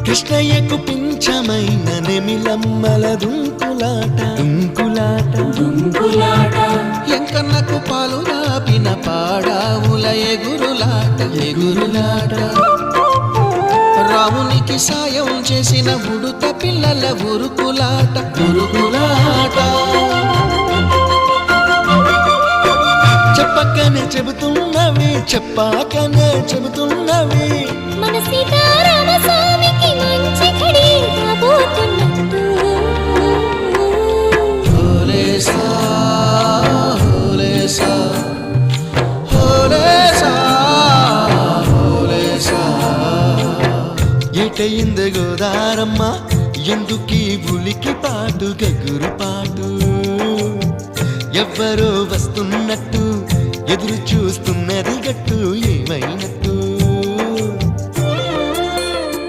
కృష్ణయ్యకు పింఛమైన నెమిలమ్మల దుంకులాట ఎంకన్నకు పాలు రాపిన పాడావుల ఎగురులాట రామునికి సాయం చేసిన ఉడుత పిల్లల ఉరుకులాట చెప్పకనే చెబుతున్నవి చెప్పాకనే చెబుతున్నవి మన సీతారామ స్వామికి మంచి ఘడి రాబోతున్నట్టు హోలేసా హోలేసా హోలేసా హోలేసా ఏటయింది గోదారమ్మ ఎందుకీ ఉలికి పాటు గగురు పాటు ఎవ్వరో వస్తున్నట్టు ఎదురు చూస్తున్నది గట్టు ఏమైనట్టు